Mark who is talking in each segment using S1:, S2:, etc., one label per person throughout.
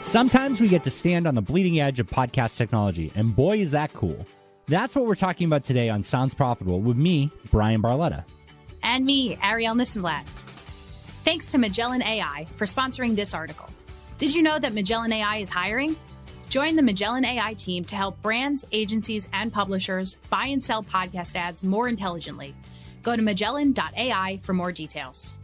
S1: Sometimes we get to stand on the bleeding edge of podcast technology, and boy, is that cool. That's what we're talking about today on Sounds Profitable with me, Bryan Barletta.
S2: And me, Arielle Nissenblatt. Thanks to Magellan AI for sponsoring this article. Did you know that Magellan AI is hiring? Join the Magellan AI team to help brands, agencies, and publishers buy and sell podcast ads more intelligently. Go to magellan.ai for more details.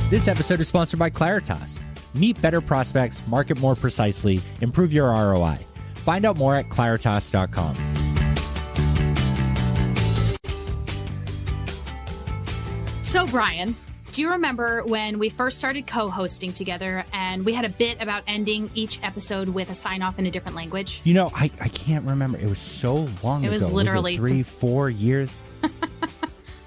S1: This episode is sponsored by Claritas. Meet better prospects, market more precisely, improve your ROI. Find out more at claritas.com.
S2: So, Bryan, do you remember when we first started co-hosting together and we had a bit about ending each episode with a sign-off in a different language?
S1: You know, I can't remember. It was so long ago.
S2: It was literally...
S1: Was it 3-4 years?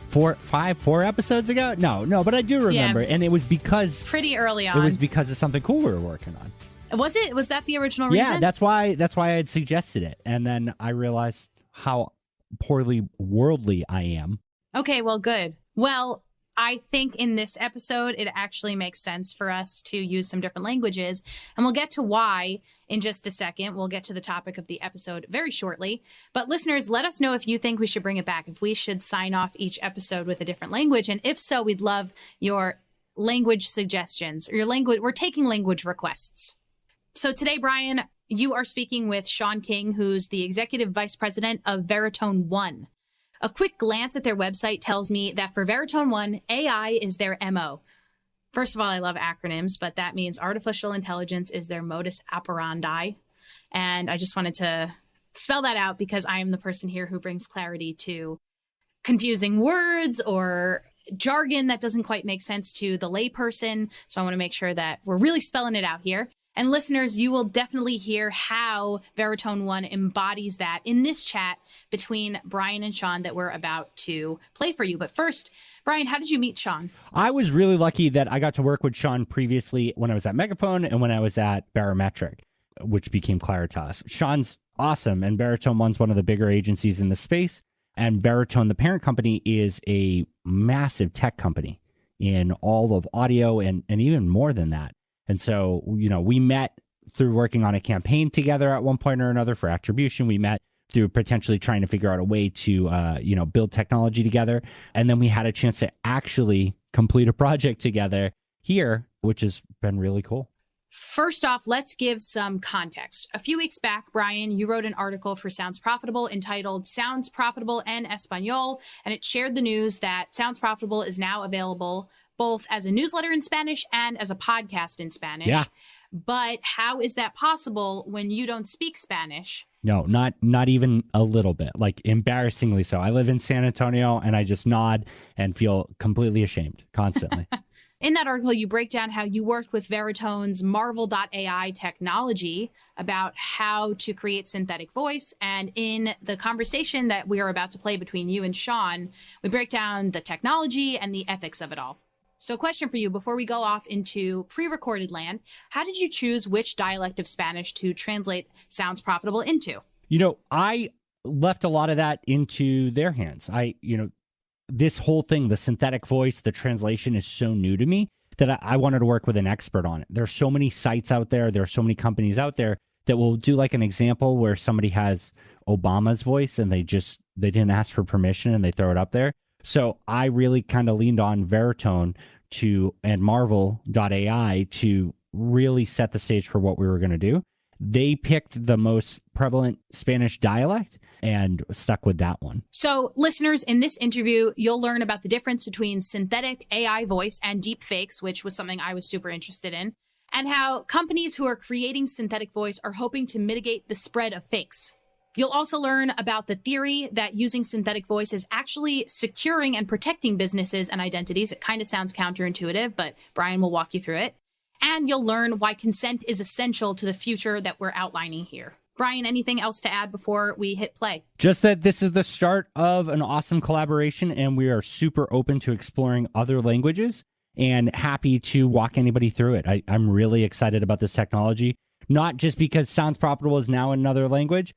S1: 4 episodes ago? No, but I do remember. Yeah, and it was because...
S2: Pretty early on.
S1: It was because of something cool we were working on.
S2: Was it? Was that the original reason?
S1: Yeah, that's why I had suggested it. And then I realized how poorly worldly I am.
S2: Okay, well, good. Well, I think in this episode, it actually makes sense for us to use some different languages. And we'll get to why in just a second. We'll get to the topic of the episode very shortly. But listeners, let us know if you think we should bring it back, if we should sign off each episode with a different language. And if so, we'd love your language suggestions or your language. We're taking language requests. So today, Bryan, you are speaking with Sean King, who's the executive vice president of Veritone One. A quick glance at their website tells me that for Veritone One, AI is their MO. First of all, I love acronyms, but that means artificial intelligence is their modus operandi. And I just wanted to spell that out because I am the person here who brings clarity to confusing words or jargon that doesn't quite make sense to the layperson. So I want to make sure that we're really spelling it out here. And listeners, you will definitely hear how Veritone One embodies that in this chat between Bryan and Sean that we're about to play for you. But first, Bryan, how did you meet Sean?
S1: I was really lucky that I got to work with Sean previously when I was at Megaphone and when I was at Barometric, which became Claritas. Sean's awesome, and Veritone One's one of the bigger agencies in the space. And Veritone, the parent company, is a massive tech company in all of audio and even more than that. And so, you know, we met through working on a campaign together at one point or another for attribution. We met through potentially trying to figure out a way to, build technology together. And then we had a chance to actually complete a project together here, which has been really cool.
S2: First off, let's give some context. A few weeks back, Bryan, you wrote an article for Sounds Profitable entitled Sounds Profitable en Español, and it shared the news that Sounds Profitable is now available both as a newsletter in Spanish and as a podcast in Spanish.
S1: Yeah.
S2: But how is that possible when you don't speak Spanish?
S1: No, not even a little bit, like embarrassingly so. I live in San Antonio and I just nod and feel completely ashamed constantly.
S2: In that article, you break down how you worked with Veritone's Marvel.ai technology about how to create synthetic voice. And in the conversation that we are about to play between you and Sean, we break down the technology and the ethics of it all. So question for you, before we go off into pre-recorded land, how did you choose which dialect of Spanish to translate Sounds Profitable into?
S1: You know, I left a lot of that into their hands. This whole thing, the synthetic voice, the translation is so new to me that I wanted to work with an expert on it. There's so many sites out there. There are so many companies out there that will do like an example where somebody has Obama's voice and they didn't ask for permission and they throw it up there. So I really kind of leaned on Veritone and Marvel.ai to really set the stage for what we were going to do. They picked the most prevalent Spanish dialect and stuck with that one.
S2: So listeners, in this interview, you'll learn about the difference between synthetic AI voice and deep fakes, which was something I was super interested in, and how companies who are creating synthetic voice are hoping to mitigate the spread of fakes. You'll also learn about the theory that using synthetic voice is actually securing and protecting businesses and identities. It kind of sounds counterintuitive, but Bryan will walk you through it. And you'll learn why consent is essential to the future that we're outlining here. Bryan, anything else to add before we hit play?
S1: Just that this is the start of an awesome collaboration, and we are super open to exploring other languages and happy to walk anybody through it. I'm really excited about this technology, not just because Sounds Profitable is now in another language,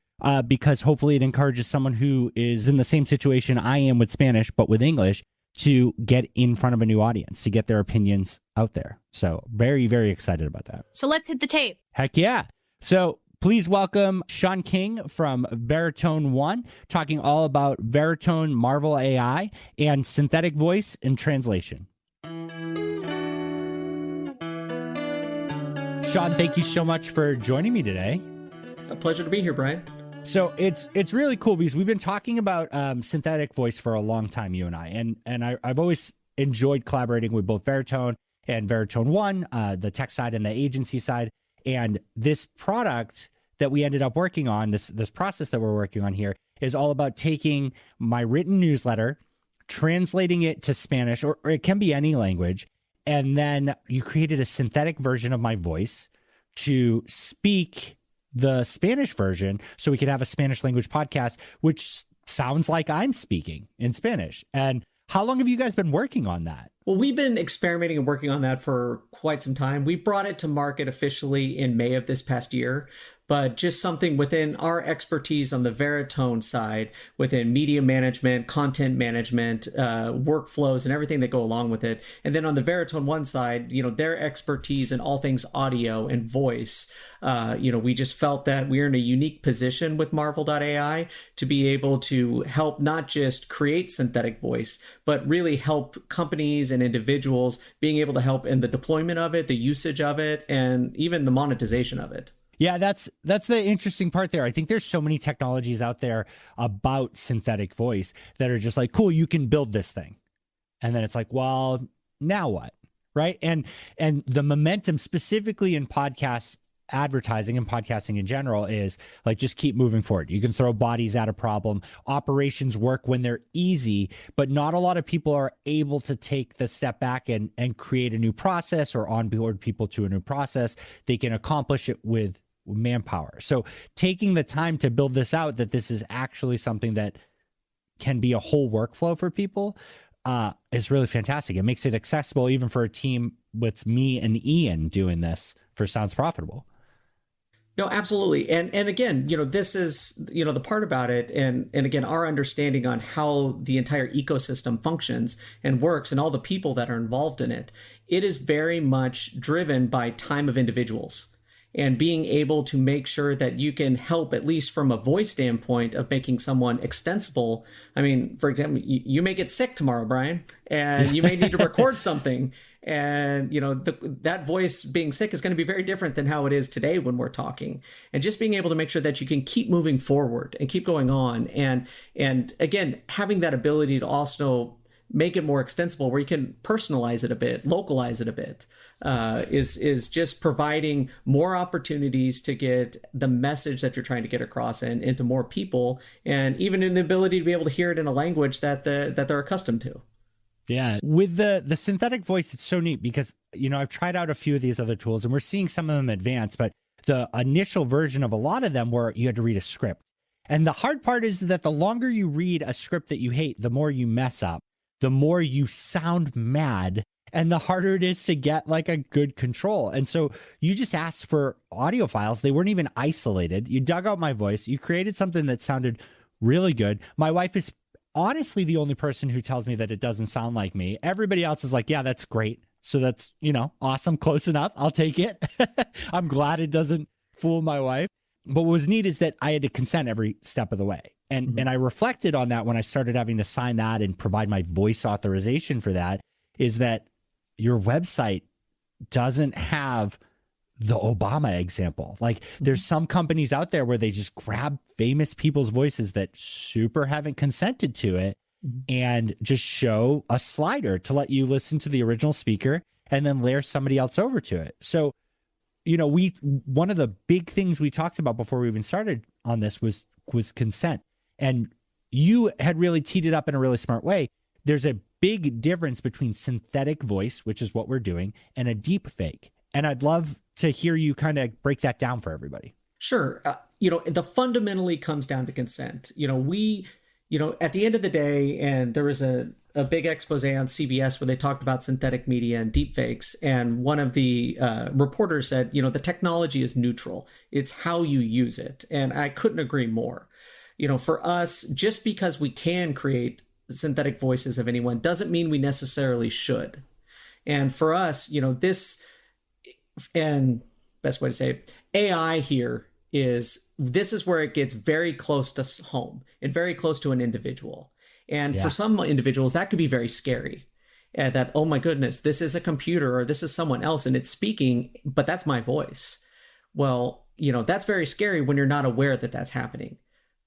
S1: because hopefully it encourages someone who is in the same situation I am with Spanish, but with English, to get in front of a new audience, to get their opinions out there. So very, very excited about that.
S2: So let's hit the tape.
S1: Heck yeah. So please welcome Sean King from Veritone One, talking all about Veritone Marvel AI and synthetic voice and translation. Sean, thank you so much for joining me today.
S3: A pleasure to be here, Bryan.
S1: So it's really cool because we've been talking about synthetic voice for a long time, you and I, and I've always enjoyed collaborating with both Veritone and Veritone One, the tech side and the agency side. And this product that we ended up working on, this process that we're working on here, is all about taking my written newsletter, translating it to Spanish, or it can be any language, and then you created a synthetic version of my voice to speak the Spanish version so we could have a Spanish language podcast, which sounds like I'm speaking in Spanish. And how long have you guys been working on that?
S3: Well, we've been experimenting and working on that for quite some time. We brought it to market officially in May of this past year, but just something within our expertise on the Veritone side, within media management, content management, workflows, and everything that go along with it. And then on the Veritone One side, their expertise in all things audio and voice. We just felt that we're in a unique position with Marvel.ai to be able to help not just create synthetic voice, but really help companies and individuals being able to help in the deployment of it, the usage of it, and even the monetization of it.
S1: Yeah, that's the interesting part there. I think there's so many technologies out there about synthetic voice that are just like, cool, you can build this thing. And then it's like, well, now what? Right. And the momentum specifically in podcasts, advertising and podcasting in general is like, just keep moving forward. You can throw bodies at a problem. Operations work when they're easy, but not a lot of people are able to take the step back and create a new process or onboard people to a new process. They can accomplish it with manpower. So taking the time to build this out, that this is actually something that can be a whole workflow for people, is really fantastic. It makes it accessible even for a team with me and Ian doing this for Sounds Profitable.
S3: No, absolutely. And again, this is, the part about it. And again, our understanding on how the entire ecosystem functions and works and all the people that are involved in it, it is very much driven by time of individuals and being able to make sure that you can help, at least from a voice standpoint, of making someone extensible. I mean, for example, you may get sick tomorrow, Bryan, and you may need to record something. And, that voice being sick is going to be very different than how it is today when we're talking. And just being able to make sure that you can keep moving forward and keep going on. And again, having that ability to also make it more extensible where you can personalize it a bit, localize it a bit, is just providing more opportunities to get the message that you're trying to get across and into more people, and even in the ability to be able to hear it in a language that they're accustomed to.
S1: Yeah. With the synthetic voice, it's so neat because, I've tried out a few of these other tools and we're seeing some of them advance, but the initial version of a lot of them were you had to read a script. And the hard part is that the longer you read a script that you hate, the more you mess up, the more you sound mad, and the harder it is to get like a good control. And so you just asked for audio files. They weren't even isolated. You dug out my voice. You created something that sounded really good. My wife is honestly the only person who tells me that it doesn't sound like me. Everybody else is like, yeah, that's great. So that's, awesome. Close enough. I'll take it. I'm glad it doesn't fool my wife. But what was neat is that I had to consent every step of the way. And I reflected on that when I started having to sign that and provide my voice authorization for that, is that your website doesn't have the Obama example. Like there's some companies out there where they just grab famous people's voices that super haven't consented to it and just show a slider to let you listen to the original speaker and then layer somebody else over to it. So, one of the big things we talked about before we even started on this was consent. And you had really teed it up in a really smart way. There's a big difference between synthetic voice, which is what we're doing, and a deep fake. And I'd love to hear you kind of break that down for everybody.
S3: Sure. The fundamentally comes down to consent. At the end of the day, and there was a big expose on CBS where they talked about synthetic media and deepfakes. And one of the reporters said, the technology is neutral. It's how you use it. And I couldn't agree more. For us, just because we can create synthetic voices of anyone doesn't mean we necessarily should. And for us, this, and best way to say it, AI here this is where it gets very close to home and very close to an individual. And for some individuals, that could be very scary. That, oh my goodness, this is a computer or this is someone else and it's speaking, but that's my voice. Well, that's very scary when you're not aware that that's happening.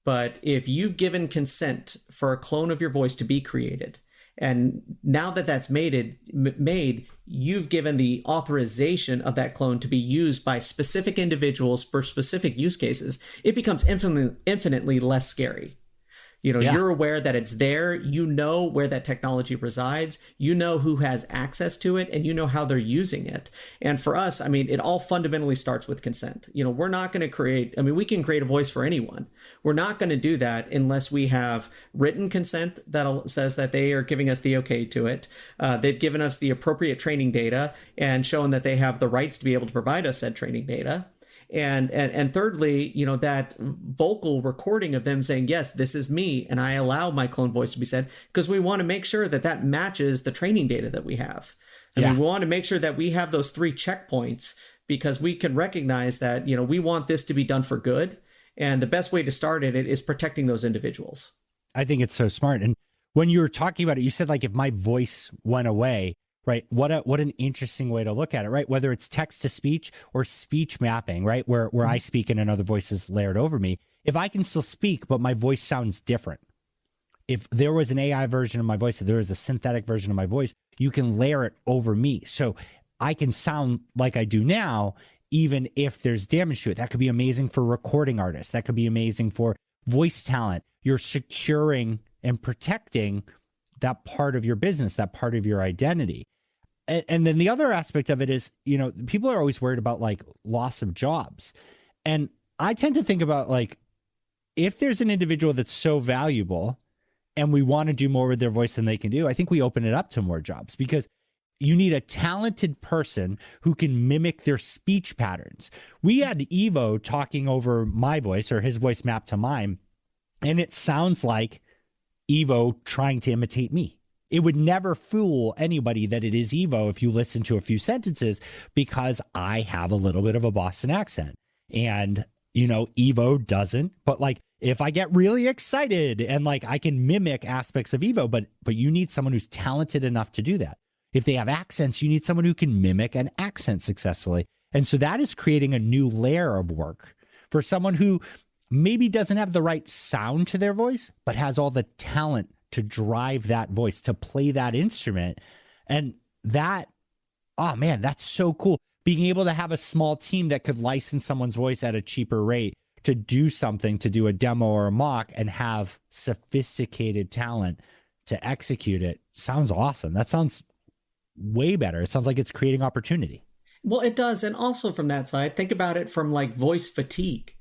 S3: But if you've given consent for a clone of your voice to be created, and now that that's made, you've given the authorization of that clone to be used by specific individuals for specific use cases, it becomes infinitely less scary. You're aware that it's there, where that technology resides, who has access to it, and how they're using it. And for us, it all fundamentally starts with consent. We're not going to we can create a voice for anyone. We're not going to do that unless we have written consent that says that they are giving us the okay to it. They've given us the appropriate training data and shown that they have the rights to be able to provide us said training data. And thirdly, that vocal recording of them saying, yes, this is me, and I allow my clone voice to be said, because we want to make sure that matches the training data that we have. We want to make sure that we have those 3 checkpoints, because we can recognize that, we want this to be done for good. And the best way to start it is protecting those individuals.
S1: I think it's so smart. And when you were talking about it, you said, like, if my voice went away, right? What an interesting way to look at it, right? Whether it's text to speech or speech mapping, right? Where I speak and another voice is layered over me. If I can still speak, but my voice sounds different. If there was an AI version of my voice, if there was a synthetic version of my voice, you can layer it over me. So I can sound like I do now, even if there's damage to it. That could be amazing for recording artists. That could be amazing for voice talent. You're securing and protecting that part of your business, that part of your identity. And then the other aspect of it is, people are always worried about like loss of jobs. And I tend to think about like, if there's an individual that's so valuable and we want to do more with their voice than they can do, I think we open it up to more jobs, because you need a talented person who can mimic their speech patterns. We had Evo talking over my voice, or his voice mapped to mine, and it sounds like Evo trying to imitate me. It would never fool anybody that it is Evo if you listen to a few sentences, because I have a little bit of a Boston accent and, Evo doesn't. But like, if I get really excited and like I can mimic aspects of Evo, but you need someone who's talented enough to do that. If they have accents, you need someone who can mimic an accent successfully. And so that is creating a new layer of work for someone who maybe doesn't have the right sound to their voice, but has all the talent to drive that voice, to play that instrument. And that, oh man, that's so cool. Being able to have a small team that could license someone's voice at a cheaper rate to do something, to do a demo or a mock, and have sophisticated talent to execute it sounds awesome. That sounds way better. It sounds like it's creating opportunity.
S3: Well, it does. And also from that side, think about it from like voice fatigue.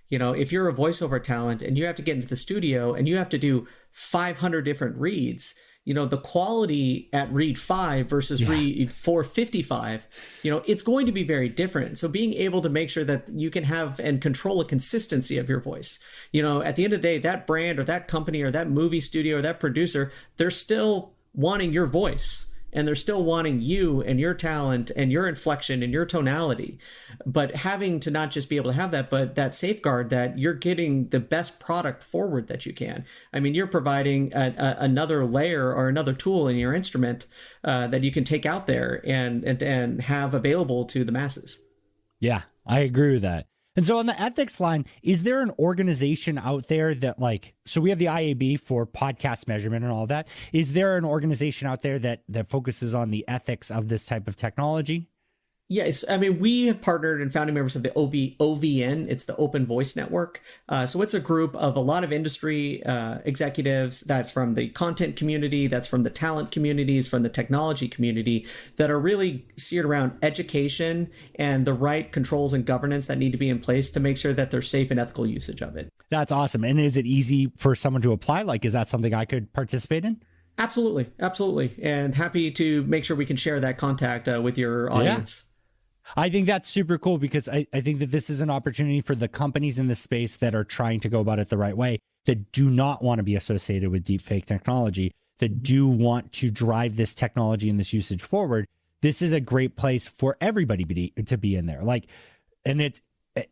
S3: If you're a voiceover talent and you have to get into the studio and you have to do 500 different reads, the quality at read 5 versus read 455, it's going to be very different. So being able to make sure that you can have and control a consistency of your voice, at the end of the day, that brand or that company or that movie studio or that producer, they're still wanting your voice. And they're still wanting you and your talent and your inflection and your tonality. But having to not just be able to have that, but that safeguard that you're getting the best product forward that you can. You're providing another layer or another tool in your instrument that you can take out there and have available to the masses.
S1: Yeah, I agree with that. And so on the ethics line, is there an organization out there that so we have the IAB for podcast measurement and all that. Is there an organization out there that focuses on the ethics of this type of technology?
S3: Yes, we have partnered and founding members of the OVN. It's the Open Voice Network. So it's a group of a lot of industry executives. That's from the content community, that's from the talent communities, from the technology community, that are really steered around education and the right controls and governance that need to be in place to make sure that there's safe and ethical usage of it.
S1: That's awesome. And is it easy for someone to apply? Is that something I could participate in?
S3: Absolutely. And happy to make sure we can share that contact with your audience.
S1: Yeah. I think that's super cool, because I think that this is an opportunity for the companies in this space that are trying to go about it the right way that do not want to be associated with deepfake technology, that do want to drive this technology and this usage forward, this is a great place for everybody to be in there. Like, and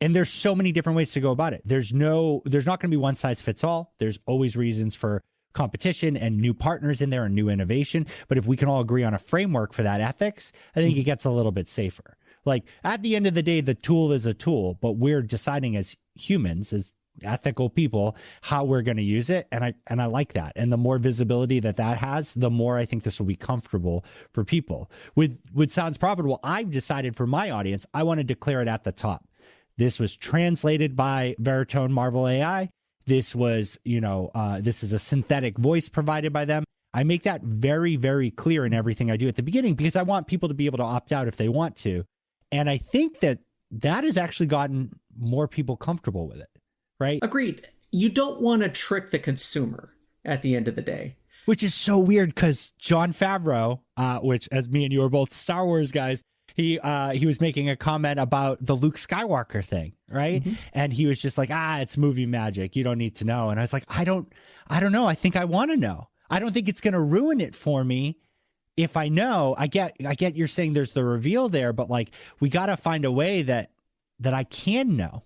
S1: there's so many different ways to go about it. There's not going to be one size fits all. There's always reasons for competition and new partners in there and new innovation. But if we can all agree on a framework for that ethics, I think it gets a little bit safer. Like, at the end of the day, the tool is a tool, but we're deciding as humans, as ethical people, how we're going to use it. And I like that. And the more visibility that has, the more I think this will be comfortable for people. With Sounds Profitable, I've decided for my audience, I want to declare it at the top. This was translated by Veritone Marvel AI. This was, this is a synthetic voice provided by them. I make that very, very clear in everything I do at the beginning, because I want people to be able to opt out if they want to. And I think that has actually gotten more people comfortable with it, right?
S3: Agreed. You don't want to trick the consumer at the end of the day.
S1: Which is so weird, because Jon Favreau, which, as me and you are both Star Wars guys, he was making a comment about the Luke Skywalker thing, right? Mm-hmm. And he was just like, it's movie magic. You don't need to know. And I was like, I don't know. I think I want to know. I don't think it's going to ruin it for me if I know. I get you're saying there's the reveal there, but like, we got to find a way that I can know.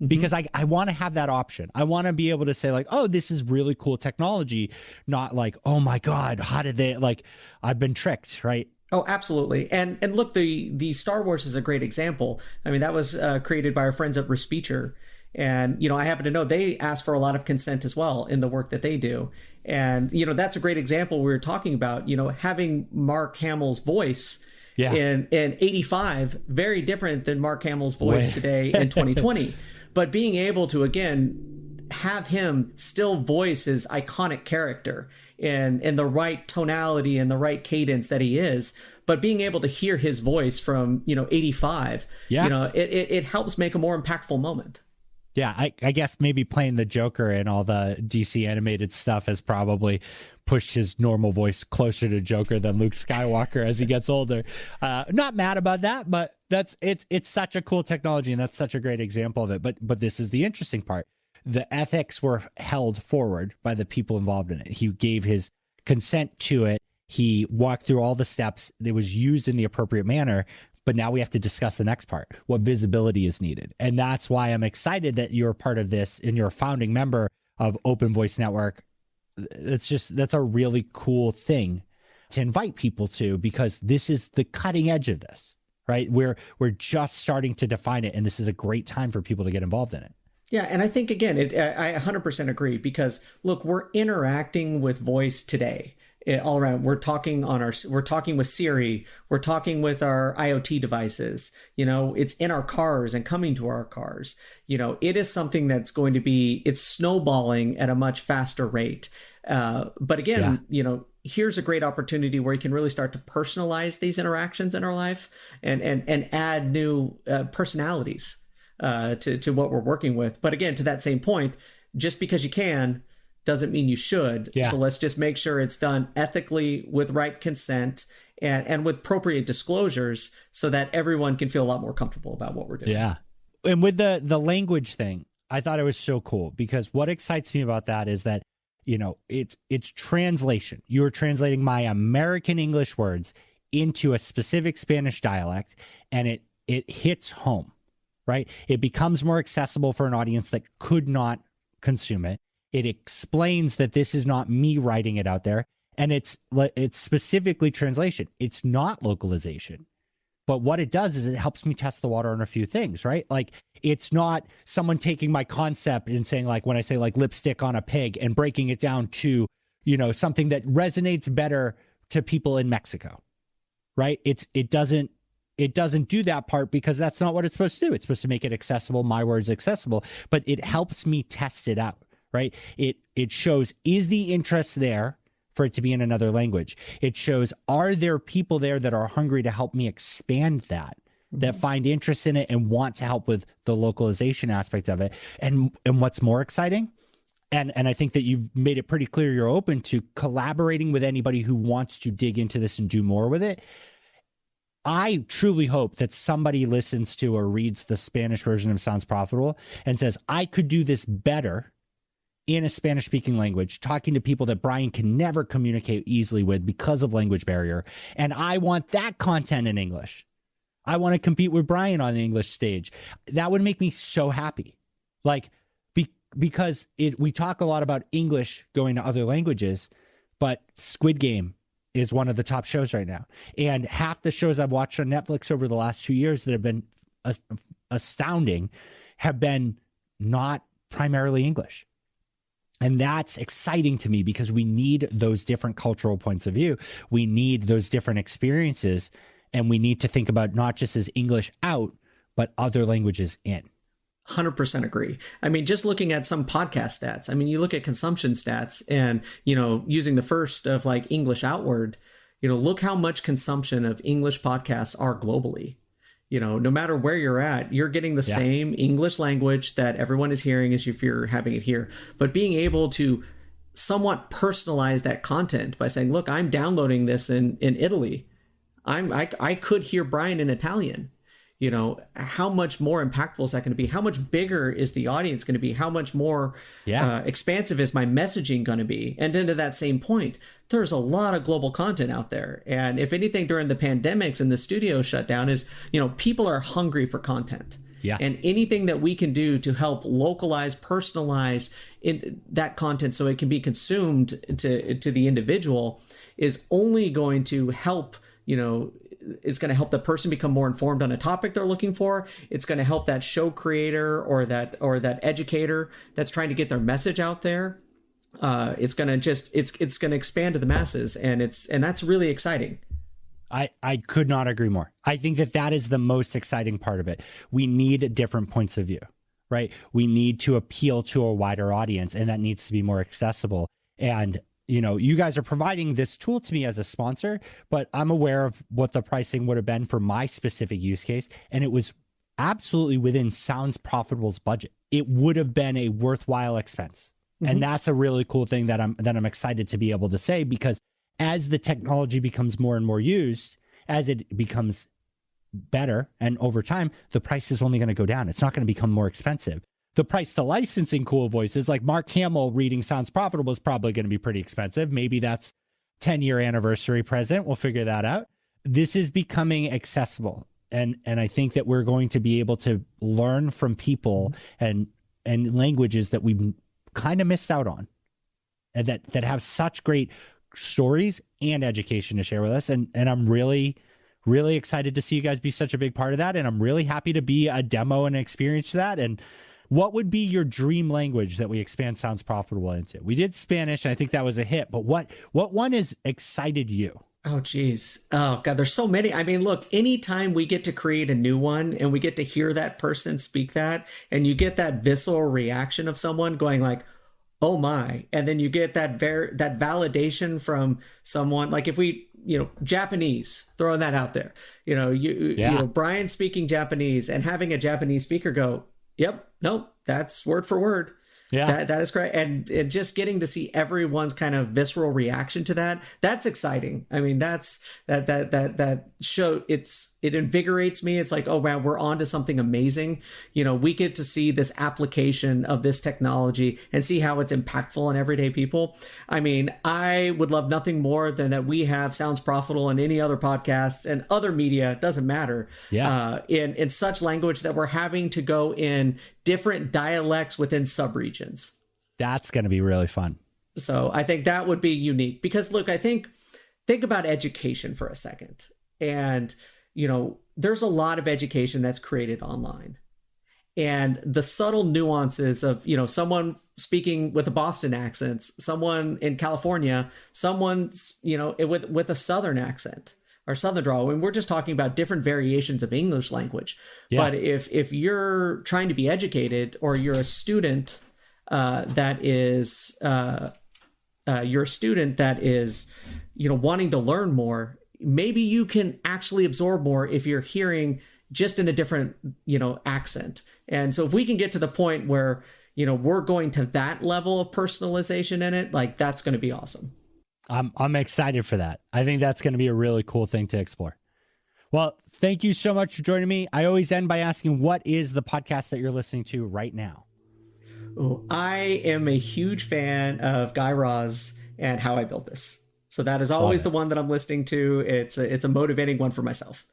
S1: Mm-hmm. Because I want to have that option. I want to be able to say like, oh, this is really cool technology, not like, oh my God, how did they, like, I've been tricked, right?
S3: Oh, absolutely. And look, the Star Wars is a great example. I mean, that was created by our friends at Respeecher. And, I happen to know they ask for a lot of consent as well in the work that they do. And, that's a great example we were talking about, having Mark Hamill's voice in 85, very different than Mark Hamill's voice today in 2020. But being able to, again, have him still voice his iconic character in the right tonality and the right cadence that he is, but being able to hear his voice from, 85, it helps make a more impactful moment.
S1: Yeah, I guess maybe playing the Joker and all the DC animated stuff has probably pushed his normal voice closer to Joker than Luke Skywalker as he gets older. Not mad about that, but it's such a cool technology, and that's such a great example of it. But this is the interesting part. The ethics were held forward by the people involved in it. He gave his consent to it. He walked through all the steps. It was used in the appropriate manner. But now we have to discuss the next part, what visibility is needed. And that's why I'm excited that you're part of this and you're a founding member of Open Voice Network. That's a really cool thing to invite people to, because this is the cutting edge of this, right? We're just starting to define it, and this is a great time for people to get involved in it.
S3: Yeah, and I think, again, I 100% agree, because, look, we're interacting with voice today. All around, we're talking with Siri, we're talking with our IoT devices, it's in our cars and coming to our cars. It is something that's going to it's snowballing at a much faster rate. But again, here's a great opportunity where you can really start to personalize these interactions in our life and add new personalities to what we're working with. But again, to that same point, just because you can doesn't mean you should. Yeah. So let's just make sure it's done ethically, with right consent, and with appropriate disclosures, so that everyone can feel a lot more comfortable about what we're doing.
S1: Yeah. And with the language thing, I thought it was so cool, because what excites me about that is that, it's translation. You're translating my American English words into a specific Spanish dialect, and it hits home, right? It becomes more accessible for an audience that could not consume it. It explains that this is not me writing it out there, and it's specifically translation. It's not localization. But what it does is it helps me test the water on a few things, right? Like, it's not someone taking my concept and saying, like, when I say like lipstick on a pig, and breaking it down to, something that resonates better to people in Mexico, right? It doesn't do that part, because that's not what it's supposed to do. It's supposed to make it accessible, my words accessible, but it helps me test it out. Right? It shows, is the interest there for it to be in another language? It shows, are there people there that are hungry to help me expand that find interest in it and want to help with the localization aspect of it? And what's more exciting, and I think that you've made it pretty clear you're open to collaborating with anybody who wants to dig into this and do more with it. I truly hope that somebody listens to or reads the Spanish version of Sounds Profitable and says, I could do this better in a Spanish speaking language, talking to people that Bryan can never communicate easily with because of language barrier. And I want that content in English. I want to compete with Bryan on the English stage. That would make me so happy. Like, because we talk a lot about English going to other languages, but Squid Game is one of the top shows right now. And half the shows I've watched on Netflix over the last 2 years that have been astounding have been not primarily English. And that's exciting to me because we need those different cultural points of view. We need those different experiences, and we need to think about not just as English out, but other languages in.
S3: 100% agree. I mean, just looking at some podcast stats, I mean, you look at consumption stats and, using the first of like English outward, look how much consumption of English podcasts are globally. No matter where you're at, you're getting the same English language that everyone is hearing as if you're having it here. But being able to somewhat personalize that content by saying, look, I'm downloading this in Italy. I could hear Bryan in Italian. How much more impactful is that going to be? How much bigger is the audience going to be? How much more expansive is my messaging going to be? And then to that same point, there's a lot of global content out there. And if anything during the pandemics and the studio shutdown is, people are hungry for content.
S1: Yeah.
S3: And anything that we can do to help localize, personalize that content so it can be consumed to the individual is only going to help, it's going to help the person become more informed on a topic they're looking for. It's going to help that show creator or that educator that's trying to get their message out there. It's going to expand to the masses, and that's really exciting.
S1: I could not agree more. I think that is the most exciting part of it. We need different points of view, right? We need to appeal to a wider audience, and that needs to be more accessible. And you guys are providing this tool to me as a sponsor, but I'm aware of what the pricing would have been for my specific use case. And it was absolutely within Sounds Profitable's budget. It would have been a worthwhile expense. Mm-hmm. And that's a really cool thing that I'm excited to be able to say, because as the technology becomes more and more used, as it becomes better, and over time, the price is only going to go down. It's not going to become more expensive. The price to licensing cool voices, like Mark Hamill reading Sounds Profitable, is probably going to be pretty expensive. Maybe that's 10-year anniversary present. We'll figure that out. This is becoming accessible. And I think that we're going to be able to learn from people and languages that we've kind of missed out on, and that have such great stories and education to share with us. And I'm really, really excited to see you guys be such a big part of that. And I'm really happy to be a demo and experience that. And what would be your dream language that we expand Sounds Profitable into? We did Spanish, and I think that was a hit, but what one has excited you?
S3: Oh, geez. Oh, God, there's so many. I mean, look, anytime we get to create a new one and we get to hear that person speak that, and you get that visceral reaction of someone going like, oh my, and then you get that validation from someone, like if we, Japanese, throwing that out there, Bryan speaking Japanese and having a Japanese speaker go, yep, nope, that's word for word. Yeah, that is correct. And just getting to see everyone's kind of visceral reaction to that's exciting. I mean, that show, it invigorates me. It's like, oh wow, we're on to something amazing. We get to see this application of this technology and see how it's impactful on everyday people. I mean, I would love nothing more than that we have Sounds Profitable and any other podcasts and other media, doesn't matter. Yeah. In such language that we're having to go in different dialects within subregions.
S1: That's going to be really fun.
S3: So I think that would be unique, because look, I think about education for a second. And, there's a lot of education that's created online, and the subtle nuances of, someone speaking with a Boston accent, someone in California, someone's, with a Southern accent or Southern drawl. And we're just talking about different variations of English language. Yeah. But if you're trying to be educated, or you're a student that is wanting to learn more, maybe you can actually absorb more if you're hearing just in a different, accent. And so if we can get to the point where, we're going to that level of personalization in it, like that's going to be awesome.
S1: I'm excited for that. I think that's going to be a really cool thing to explore. Well, thank you so much for joining me. I always end by asking, what is the podcast that you're listening to right now?
S3: Ooh, I am a huge fan of Guy Raz and How I Built This. So that is always the one that I'm listening to. It's a motivating one for myself.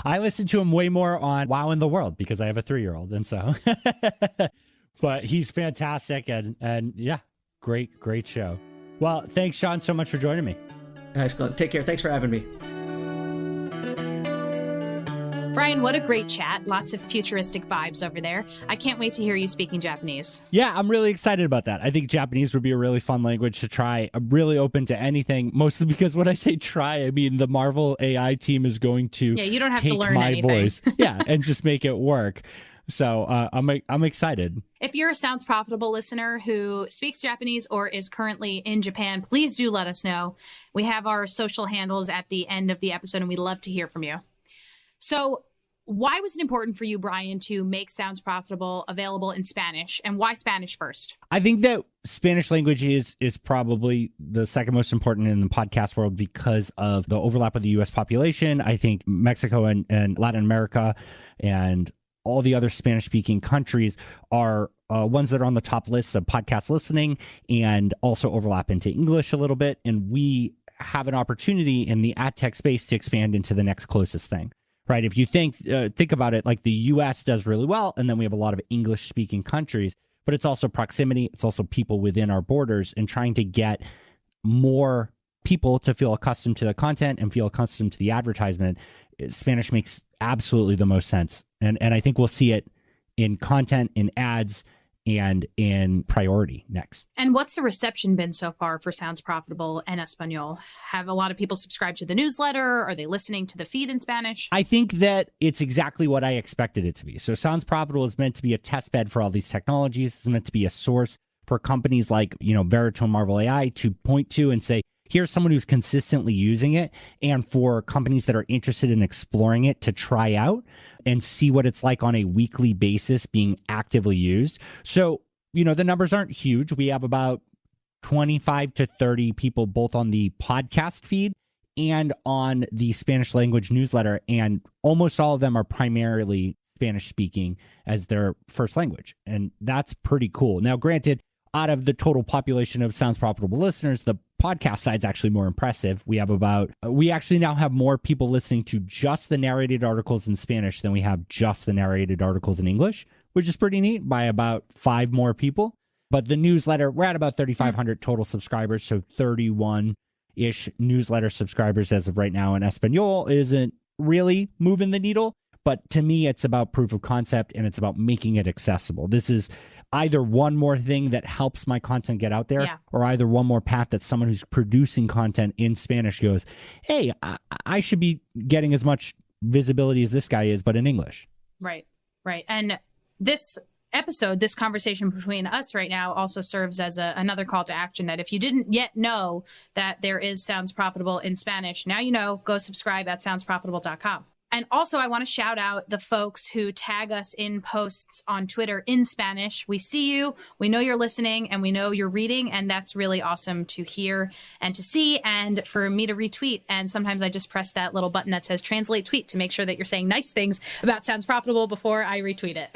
S1: I listen to him way more on Wow in the World because I have a 3-year-old. And so, but he's fantastic. And yeah, great show. Well, thanks, Sean, so much for joining me.
S3: Excellent. Take care. Thanks for having me.
S2: Bryan, what a great chat. Lots of futuristic vibes over there. I can't wait to hear you speaking Japanese.
S1: Yeah, I'm really excited about that. I think Japanese would be a really fun language to try. I'm really open to anything, mostly because when I say try, I mean the Marvel AI team is going to
S2: you don't have
S1: take
S2: to learn
S1: my
S2: anything.
S1: voice, and just make it work. So I'm excited.
S2: If you're a Sounds Profitable listener who speaks Japanese or is currently in Japan, please do let us know. We have our social handles at the end of the episode, and we'd love to hear from you. So why was it important for you, Bryan, to make Sounds Profitable available in Spanish, and why Spanish first?
S1: I think that Spanish language is probably the second most important in the podcast world because of the overlap of the U.S. population. I think Mexico and Latin America and all the other Spanish-speaking countries are ones that are on the top lists of podcast listening and also overlap into English a little bit. And we have an opportunity in the ad tech space to expand into the next closest thing. Right. If you think about it, like the U.S. does really well, and then we have a lot of English speaking countries, but it's also proximity. It's also people within our borders, and trying to get more people to feel accustomed to the content and feel accustomed to the advertisement. Spanish makes absolutely the most sense. And I think we'll see it in content, in ads, and in priority next.
S2: And what's the reception been so far for Sounds Profitable and Español? Have a lot of people subscribed to the newsletter? Are they listening to the feed in Spanish?
S1: I think that it's exactly what I expected it to be. So Sounds Profitable is meant to be a test bed for all these technologies. It's meant to be a source for companies like, Veritone, Marvel AI to point to and say, here's someone who's consistently using it, and for companies that are interested in exploring it to try out and see what it's like on a weekly basis being actively used. So, the numbers aren't huge. We have about 25 to 30 people both on the podcast feed and on the Spanish language newsletter, and almost all of them are primarily Spanish speaking as their first language. And that's pretty cool. Now, granted, out of the total population of Sounds Profitable listeners, the podcast side's actually more impressive. We actually now have more people listening to just the narrated articles in Spanish than we have just the narrated articles in English, which is pretty neat, by about 5 more people. But the newsletter, we're at about 3,500 total subscribers, so 31-ish newsletter subscribers as of right now. And Español isn't really moving the needle, but to me, it's about proof of concept, and it's about making it accessible. This is either one more thing that helps my content get out there, or either one more path that someone who's producing content in Spanish goes, hey, I should be getting as much visibility as this guy is, but in English.
S2: Right. And this episode, this conversation between us right now also serves as another call to action, that if you didn't yet know that there is Sounds Profitable in Spanish, now you know, go subscribe at soundsprofitable.com. And also, I want to shout out the folks who tag us in posts on Twitter in Spanish. We see you, we know you're listening, and we know you're reading, and that's really awesome to hear and to see, and for me to retweet. And sometimes I just press that little button that says translate tweet to make sure that you're saying nice things about Sounds Profitable before I retweet it.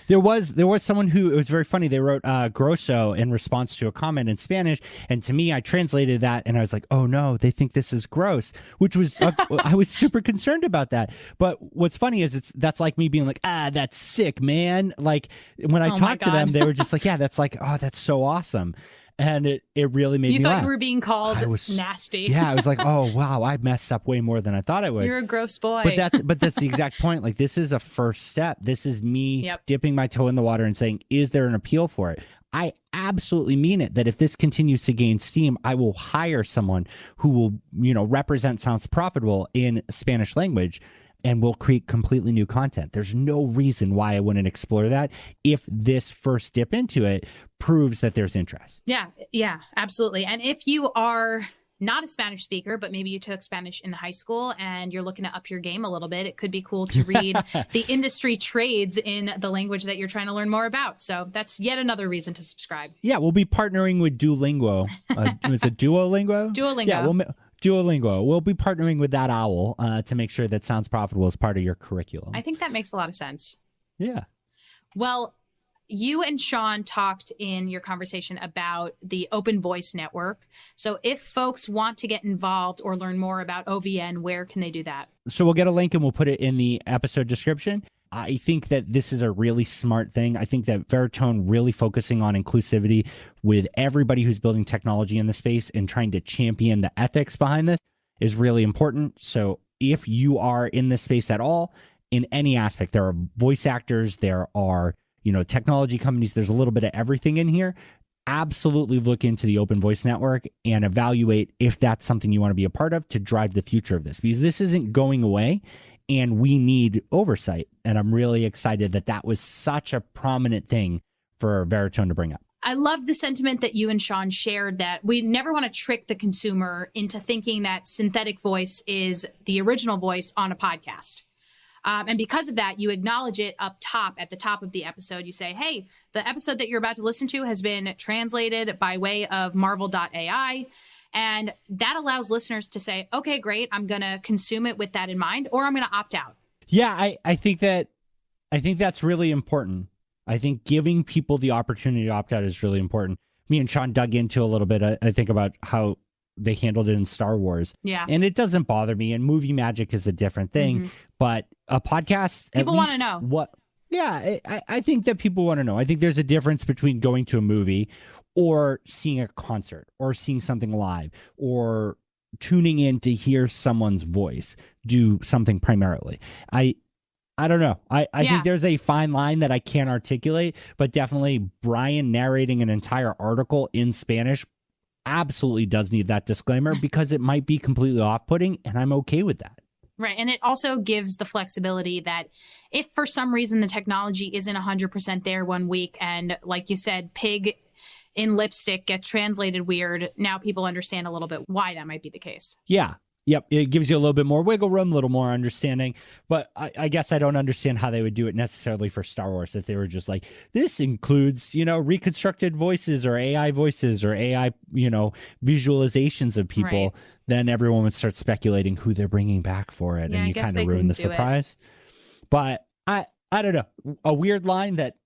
S1: There was someone who, it was very funny. They wrote grosso in response to a comment in Spanish. And to me, I translated that and I was like, oh no, they think this is gross, which was, I was super concerned about that. But what's funny is that's like me being like, that's sick, man. Like when I talked to them, they were just like, yeah, that's like, oh, that's so awesome. And it really made me laugh.
S2: You thought you were being called nasty.
S1: Yeah, I was like, oh, wow, I messed up way more than I thought I would.
S2: You're a gross boy.
S1: But that's the exact point. Like, this is a first step. This is me dipping my toe in the water and saying, is there an appeal for it? I absolutely mean it, that if this continues to gain steam, I will hire someone who will, represent Sounds Profitable in Spanish language, and we'll create completely new content. There's no reason why I wouldn't explore that if this first dip into it proves that there's interest.
S2: Yeah, absolutely. And if you are not a Spanish speaker, but maybe you took Spanish in high school and you're looking to up your game a little bit, it could be cool to read the industry trades in the language that you're trying to learn more about. So that's yet another reason to subscribe.
S1: Yeah, we'll be partnering with Duolingo. Is it Duolingo?
S2: Duolingo.
S1: Yeah, Duolingo. We'll be partnering with that owl to make sure that Sounds Profitable is part of your curriculum.
S2: I think that makes a lot of sense.
S1: Yeah.
S2: Well, you and Sean talked in your conversation about the Open Voice Network. So if folks want to get involved or learn more about OVN, where can they do that?
S1: So we'll get a link and we'll put it in the episode description. I think that this is a really smart thing. I think that Veritone really focusing on inclusivity with everybody who's building technology in the space and trying to champion the ethics behind this is really important. So if you are in this space at all, in any aspect, there are voice actors, there are technology companies, there's a little bit of everything in here. Absolutely look into the Open Voice Network and evaluate if that's something you want to be a part of to drive the future of this, because this isn't going away and we need oversight. And I'm really excited that that was such a prominent thing for Veritone to bring up.
S2: I love the sentiment that you and Sean shared, that we never want to trick the consumer into thinking that synthetic voice is the original voice on a podcast. And because of that, you acknowledge it up top at the top of the episode. You say, hey, the episode that you're about to listen to has been translated by way of Marvel.ai. And that allows listeners to say, okay, great, I'm going to consume it with that in mind, or I'm going to opt out.
S1: Yeah, I think that's really important. I think giving people the opportunity to opt out is really important. Me and Sean dug into a little bit, I think, about how they handled it in Star Wars.
S2: Yeah.
S1: And it doesn't bother me. And movie magic is a different thing. But a podcast,
S2: people want to know.
S1: I think that people want to know. I think there's a difference between going to a movie or seeing a concert or seeing something live or tuning in to hear someone's voice do something primarily. I don't know. I think there's a fine line that I can't articulate, but definitely Bryan narrating an entire article in Spanish absolutely does need that disclaimer because it might be completely off-putting, and I'm okay with that.
S2: Right. And it also gives the flexibility that if for some reason the technology isn't 100% there one week, and like you said, pig in lipstick gets translated weird, now people understand a little bit why that might be the case.
S1: Yeah. Yep. It gives you a little bit more wiggle room, a little more understanding. But I guess I don't understand how they would do it necessarily for Star Wars if they were just like, this includes, reconstructed voices or AI voices or AI, visualizations of people. Right. Then everyone would start speculating who they're bringing back for it. And you kind of ruin the surprise. But I don't know. A weird line that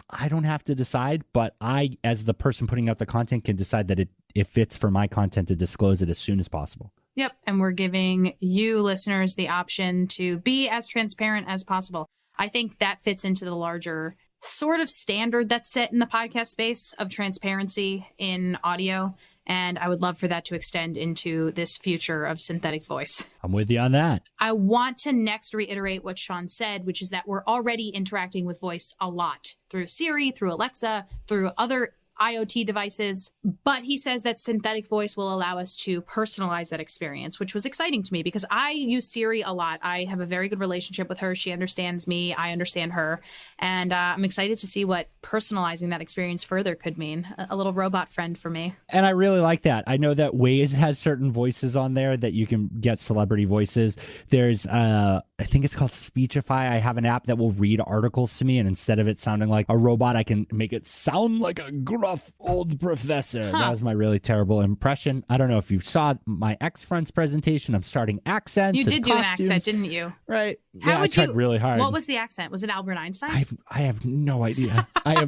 S1: I don't have to decide, but I, as the person putting out the content, can decide that it fits for my content to disclose it as soon as possible.
S2: Yep. And we're giving you listeners the option to be as transparent as possible. I think that fits into the larger sort of standard that's set in the podcast space of transparency in audio. And I would love for that to extend into this future of synthetic voice.
S1: I'm with you on that.
S2: I want to next reiterate what Sean said, which is that we're already interacting with voice a lot through Siri, through Alexa, through other IoT devices, but he says that synthetic voice will allow us to personalize that experience, which was exciting to me because I use Siri a lot. I have a very good relationship with her. She understands me. I understand her. And I'm excited to see what personalizing that experience further could mean. A little robot friend for me.
S1: And I really like that. I know that Waze has certain voices on there that you can get celebrity voices. There's, I think it's called Speechify. I have an app that will read articles to me, and instead of it sounding like a robot, I can make it sound like a gruff old professor. That was my really terrible impression. I don't know if you saw my ex-friend's presentation. I'm starting accents.
S2: You did do costumes. An accent, didn't you?
S1: Right. I tried really hard.
S2: What was the accent? Was it Albert Einstein?
S1: I have no idea. I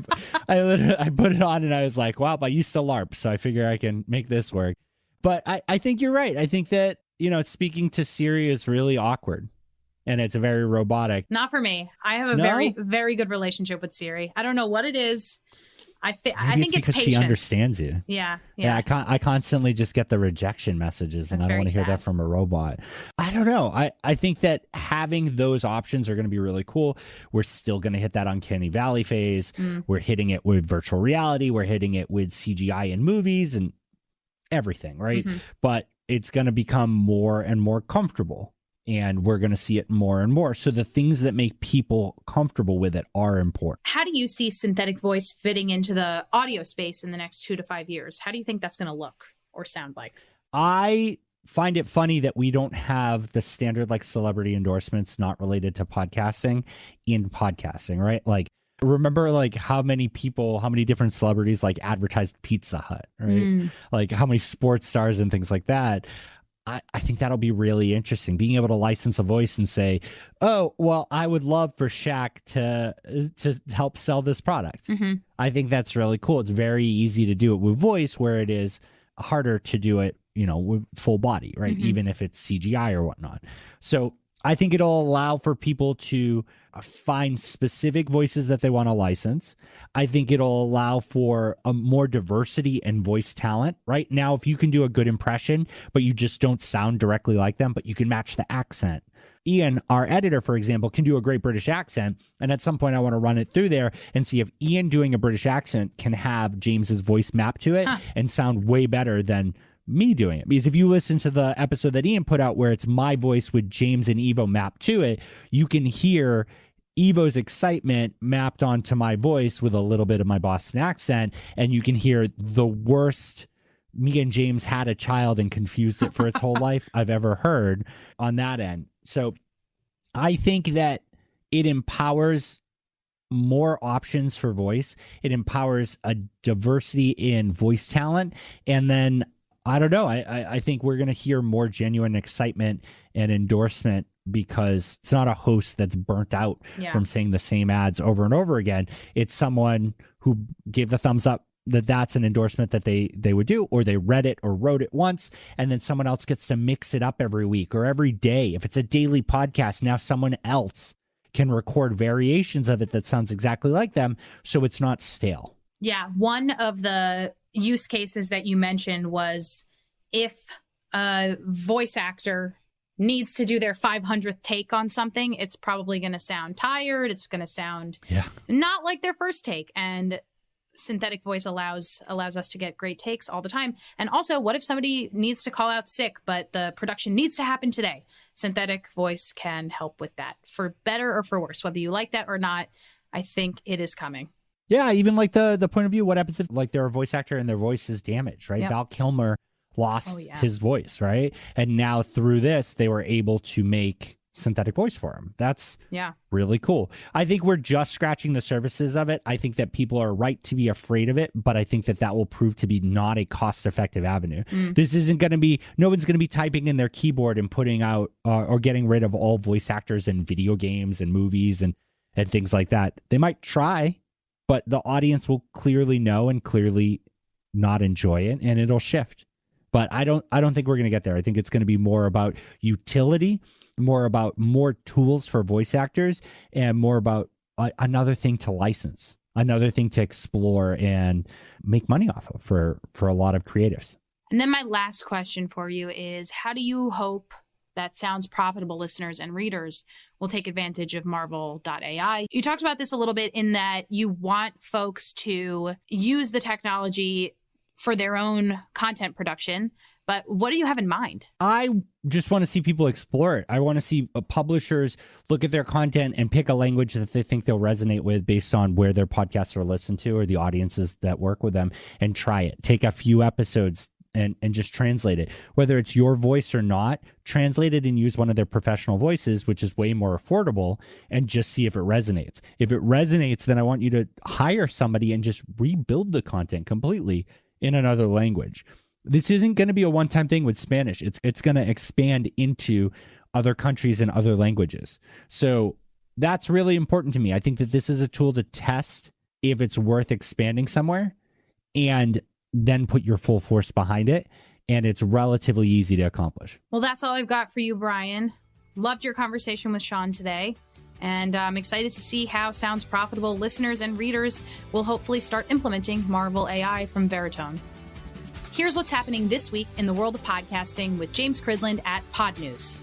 S1: put it on and I was like, wow, I used to LARP, so I figure I can make this work. But I think you're right. I think that, speaking to Siri is really awkward. And it's very robotic.
S2: Not for me. I have a very, very good relationship with Siri. I don't know what it is. I think it's
S1: because
S2: patience.
S1: She understands you.
S2: Yeah.
S1: I constantly just get the rejection messages, and I don't want to hear that from a robot. I don't know. I think that having those options are going to be really cool. We're still going to hit that uncanny valley phase. We're hitting it with virtual reality. We're hitting it with CGI in movies and everything, right? But it's going to become more and more comfortable. And we're going to see it more and more. So the things that make people comfortable with it are important.
S2: How do you see synthetic voice fitting into the audio space in the next 2 to 5 years? How do you think that's going to look or sound like?
S1: I find it funny that we don't have the standard like celebrity endorsements not related to podcasting in podcasting, right? Like, remember like how many different celebrities like advertised Pizza Hut, right? Like how many sports stars and things like that. I think that'll be really interesting, being able to license a voice and say, oh, well, I would love for Shaq to help sell this product.
S2: Mm-hmm.
S1: I think that's really cool. It's very easy to do it with voice, where it is harder to do it, with full body, right?
S2: Mm-hmm.
S1: Even if it's CGI or whatnot. So I think it'll allow for people to find specific voices that they want to license. I think it'll allow for a more diversity in voice talent. Right now, if you can do a good impression, but you just don't sound directly like them, but you can match the accent. Ian, our editor, for example, can do a great British accent. And at some point, I want to run it through there and see if Ian doing a British accent can have James's voice mapped to it and sound way better than me doing it. Because if you listen to the episode that Ian put out where it's my voice with James and Evo mapped to it, you can hear Evo's excitement mapped onto my voice with a little bit of my Boston accent, and you can hear the worst me and James had a child and confused it for its whole life I've ever heard on that end. So I think that it empowers more options for voice. It empowers a diversity in voice talent. And then I don't know. I think we're going to hear more genuine excitement and endorsement, because it's not a host that's burnt out from saying the same ads over and over again. It's someone who gave the thumbs up that that's an endorsement that they would do, or they read it or wrote it once, and then someone else gets to mix it up every week or every day. If it's a daily podcast, now someone else can record variations of it that sounds exactly like them, so it's not stale.
S2: Yeah, one of the use cases that you mentioned was if a voice actor needs to do their 500th take on something, it's probably going to sound tired. It's going to sound not like their first take. And synthetic voice allows us to get great takes all the time. And also, what if somebody needs to call out sick, but the production needs to happen today? Synthetic voice can help with that, for better or for worse. Whether you like that or not, I think it is coming.
S1: Yeah, even like the point of view, what happens if like they're a voice actor and their voice is damaged, right? Yep. Val Kilmer lost his voice, right? And now through this, they were able to make synthetic voice for him. That's really cool. I think we're just scratching the surfaces of it. I think that people are right to be afraid of it, but I think that will prove to be not a cost-effective avenue. This isn't going to be, no one's going to be typing in their keyboard and putting out or getting rid of all voice actors in video games and movies and things like that. They might try, but the audience will clearly know and clearly not enjoy it, and it'll shift. But I don't think we're going to get there. I think it's going to be more about utility, more about more tools for voice actors, and more about another thing to license, another thing to explore and make money off of for a lot of creatives.
S2: And then my last question for you is, how do you hope that Sounds Profitable listeners and readers will take advantage of Marvel.ai? You talked about this a little bit in that you want folks to use the technology for their own content production, but what do you have in mind? I just want to see people explore it. I want to see publishers look at their content and pick a language that they think they'll resonate with based on where their podcasts are listened to or the audiences that work with them, and try it. Take a few episodes and just translate it. Whether it's your voice or not, translate it and use one of their professional voices, which is way more affordable, and just see if it resonates. If it resonates, then I want you to hire somebody and just rebuild the content completely in another language. This isn't going to be a one-time thing with Spanish. It's going to expand into other countries and other languages. So that's really important to me. I think that this is a tool to test if it's worth expanding somewhere, and then put your full force behind it. And it's relatively easy to accomplish. Well, that's all I've got for you, Bryan. Loved your conversation with Sean today. And I'm excited to see how Sounds Profitable listeners and readers will hopefully start implementing Marvel AI from Veritone. Here's what's happening this week in the world of podcasting with James Cridland at Podnews.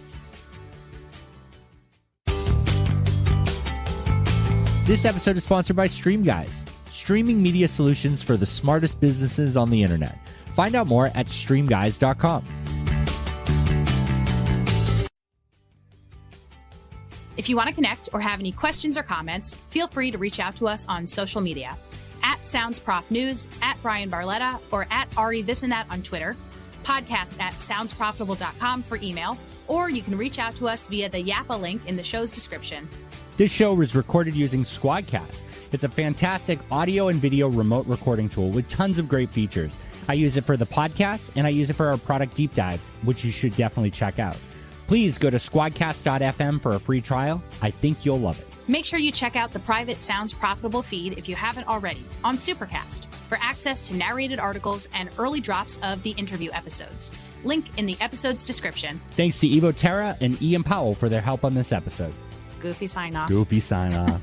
S1: This episode is sponsored by StreamGuys, streaming media solutions for the smartest businesses on the internet. Find out more at streamguys.com.
S2: If you want to connect or have any questions or comments, feel free to reach out to us on social media. At SoundsProfNews, at Bryan Barletta, or at Ari This and That on Twitter. Podcast at soundsprofitable.com for email, or you can reach out to us via the Yappa link in the show's description.
S1: This show was recorded using Squadcast. It's a fantastic audio and video remote recording tool with tons of great features. I use it for the podcast, and I use it for our product deep dives, which you should definitely check out. Please go to squadcast.fm for a free trial. I think you'll love it.
S2: Make sure you check out the private Sounds Profitable feed if you haven't already on Supercast for access to narrated articles and early drops of the interview episodes. Link in the episode's description.
S1: Thanks to Terra, and Ian Powell for their help on this episode.
S2: Goofy sign off.
S1: Goofy sign off.